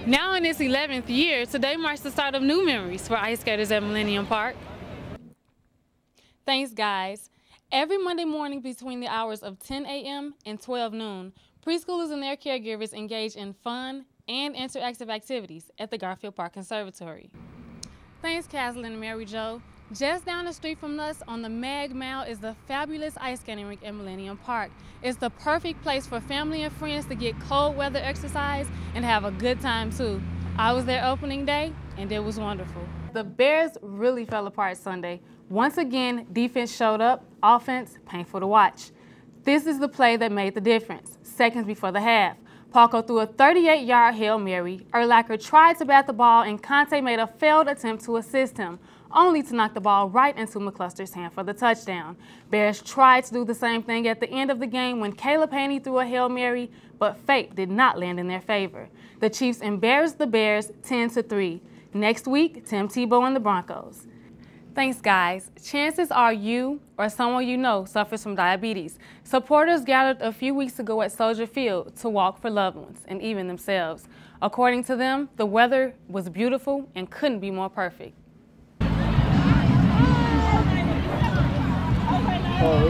Now in its 11th year, today marks the start of new memories for ice skaters at Millennium Park. Thanks, guys. Every Monday morning between the hours of 10 a.m. and 12 noon, preschoolers and their caregivers engage in fun and interactive activities at the Garfield Park Conservatory. Thanks, Caslin and Mary Jo. Just down the street from us on the Mag Mall is the fabulous ice skating rink at Millennium Park. It's the perfect place for family and friends to get cold weather exercise and have a good time too. I was there opening day and it was wonderful. The Bears really fell apart Sunday. Once again, defense showed up, offense painful to watch. This is the play that made the difference. Seconds before the half, Paco threw a 38-yard Hail Mary. Urlacher tried to bat the ball and Conte made a failed attempt to assist him, only to knock the ball right into McCluster's hand for the touchdown. Bears tried to do the same thing at the end of the game when Caleb Haney threw a Hail Mary, but fate did not land in their favor. The Chiefs embarrassed the Bears 10-3. Next week, Tim Tebow and the Broncos. Thanks, guys. Chances are you or someone you know suffers from diabetes. Supporters gathered a few weeks ago at Soldier Field to walk for loved ones and even themselves. According to them, the weather was beautiful and couldn't be more perfect.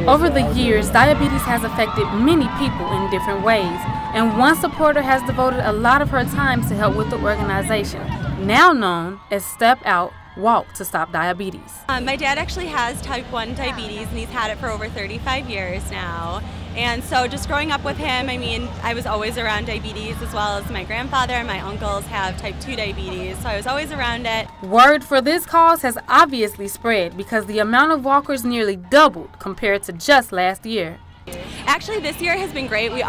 Over the years, diabetes has affected many people in different ways, and one supporter has devoted a lot of her time to help with the organization, now known as Step Out, Walk to Stop Diabetes. My dad actually has type 1 diabetes and he's had it for over 35 years now. And so just growing up with him, I mean, I was always around diabetes, as well as my grandfather and my uncles have type 2 diabetes, so I was always around it. Word for this cause has obviously spread because the amount of walkers nearly doubled compared to just last year. Actually, this year has been great. We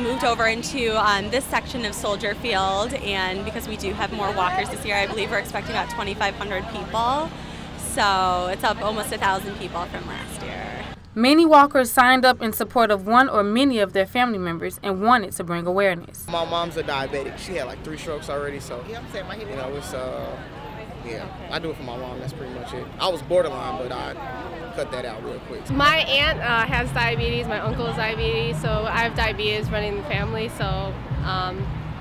moved over into this section of Soldier Field, and because we do have more walkers this year, I believe we're expecting about 2,500 people. So it's up almost 1,000 people from last year. Many walkers signed up in support of one or many of their family members and wanted to bring awareness. My mom's a diabetic. She had like 3 strokes already, so you know, it's yeah, I do it for my mom. That's pretty much it. I was borderline, but I cut that out real quick. My aunt has diabetes. My uncle has diabetes, so I have diabetes running in the family. So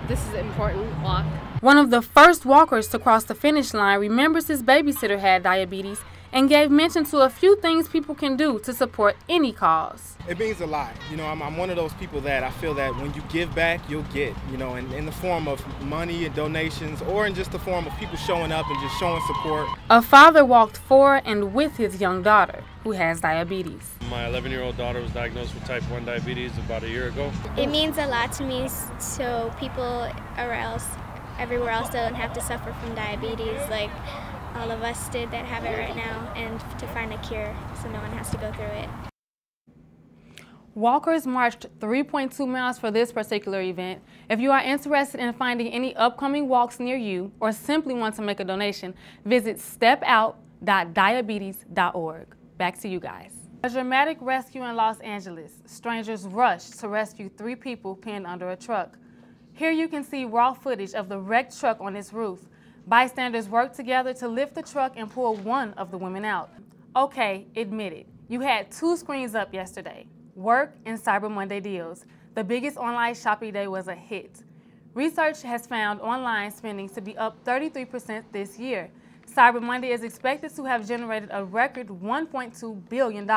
this is an important walk. One of the first walkers to cross the finish line remembers his babysitter had diabetes and gave mention to a few things people can do to support any cause. It means a lot. You know, I'm one of those people that I feel that when you give back, you'll get, you know, in the form of money and donations, or in just the form of people showing up and just showing support. A father walked for and with his young daughter, who has diabetes. My 11-year-old daughter was diagnosed with type 1 diabetes about a year ago. It means a lot to me, so people everywhere else don't have to suffer from diabetes like all of us did that have it right now, and to find a cure so no one has to go through it. Walkers marched 3.2 miles for this particular event. If you are interested in finding any upcoming walks near you or simply want to make a donation, visit stepout.diabetes.org. Back to you guys. A dramatic rescue in Los Angeles. Strangers rushed to rescue 3 people pinned under a truck. Here you can see raw footage of the wrecked truck on its roof. Bystanders worked together to lift the truck and pull one of the women out. Okay, admit it. You had 2 screens up yesterday, work and Cyber Monday deals. The biggest online shopping day was a hit. Research has found online spending to be up 33% this year. Cyber Monday is expected to have generated a record $1.2 billion.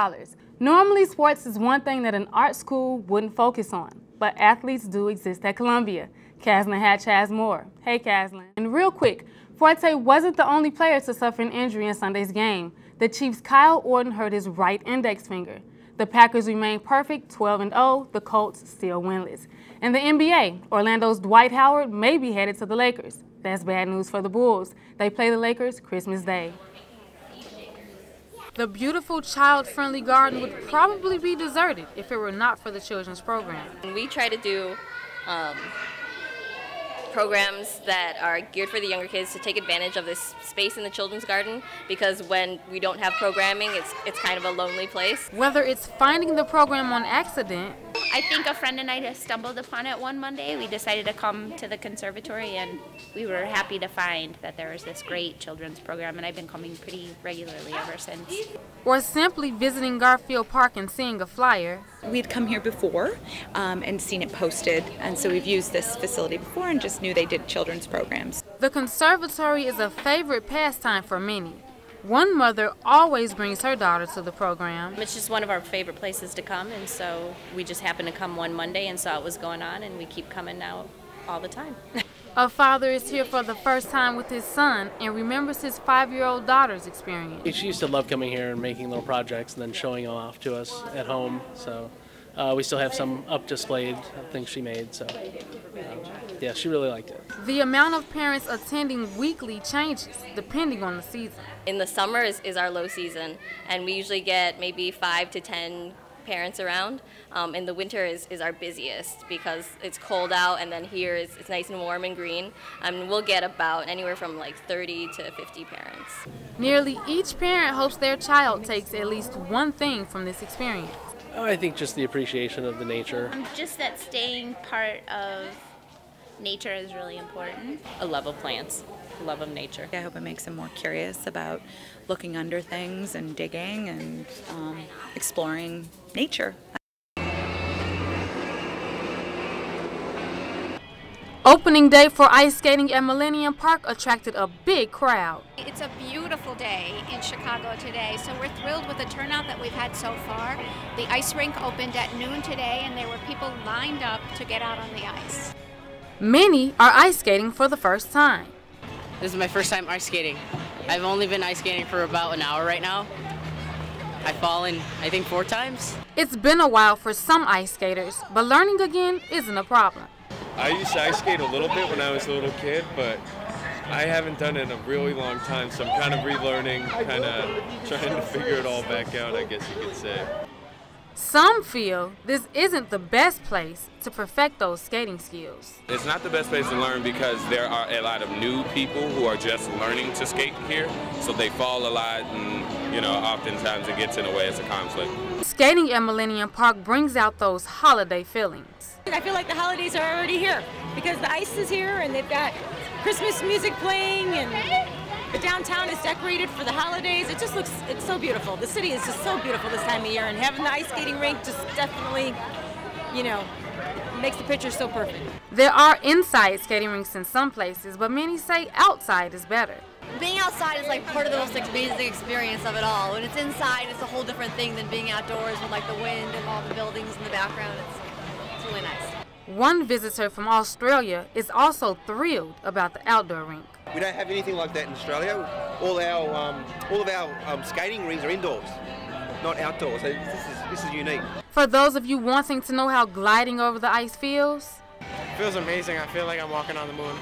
Normally, sports is one thing that an art school wouldn't focus on, but athletes do exist at Columbia. Caslin Hatch has more. Hey, Caslin. And real quick, Forte wasn't the only player to suffer an injury in Sunday's game. The Chiefs' Kyle Orton hurt his right index finger. The Packers remain perfect, 12-0. The Colts still winless. In the NBA, Orlando's Dwight Howard may be headed to the Lakers. That's bad news for the Bulls. They play the Lakers Christmas Day. The beautiful child-friendly garden would probably be deserted if it were not for the children's program. We try to do programs that are geared for the younger kids to take advantage of this space in the children's garden, because when we don't have programming, it's kind of a lonely place. Whether it's finding the program on accident, I think a friend and I just stumbled upon it one Monday. We decided to come to the conservatory, and we were happy to find that there was this great children's program, and I've been coming pretty regularly ever since. Or simply visiting Garfield Park and seeing a flyer. We'd come here before and seen it posted, and so we've used this facility before and just knew they did children's programs. The conservatory is a favorite pastime for many. One mother always brings her daughter to the program. It's just one of our favorite places to come, and so we just happened to come one Monday and saw what was going on, and we keep coming now all the time. A father is here for the first time with his son and remembers his 5-year-old daughter's experience. She used to love coming here and making little projects and then showing them off to us at home. So we still have some up displayed things she made. So yeah, she really liked it. The amount of parents attending weekly changes depending on the season. In the summer is our low season, and we usually get maybe 5 to 10 parents around. In the winter is our busiest because it's cold out, and then here it's nice and warm and green. We'll get about anywhere from like 30 to 50 parents. Nearly each parent hopes their child takes at least one thing from this experience. Oh, I think just the appreciation of the nature. Just that staying part of nature is really important. A love of plants, a love of nature. I hope it makes them more curious about looking under things and digging and exploring nature. Opening day for ice skating at Millennium Park attracted a big crowd. It's a beautiful day in Chicago today, so we're thrilled with the turnout that we've had so far. The ice rink opened at noon today, and there were people lined up to get out on the ice. Many are ice skating for the first time. This is my first time ice skating. I've only been ice skating for about an hour right now. I've fallen, I think, 4 times. It's been a while for some ice skaters, but learning again isn't a problem. I used to ice skate a little bit when I was a little kid, but I haven't done it in a really long time, so I'm kind of relearning, kind of trying to figure it all back out, I guess you could say. Some feel this isn't the best place to perfect those skating skills. It's not the best place to learn because there are a lot of new people who are just learning to skate here, so they fall a lot, and oftentimes it gets in the way as a conflict. Skating at Millennium Park brings out those holiday feelings. I feel like the holidays are already here because the ice is here and they've got Christmas music playing and the downtown is decorated for the holidays. It just looks, it's so beautiful. The city is just so beautiful this time of year, and having the ice skating rink just definitely, makes the picture so perfect. There are inside skating rinks in some places, but many say outside is better. Being outside is like part of the most amazing experience of it all. When it's inside, it's a whole different thing than being outdoors with like the wind and all the buildings in the background. It's really nice. One visitor from Australia is also thrilled about the outdoor rink. We don't have anything like that in Australia. All of our skating rinks are indoors, not outdoors. So this is unique. For those of you wanting to know how gliding over the ice feels, it feels amazing. I feel like I'm walking on the moon.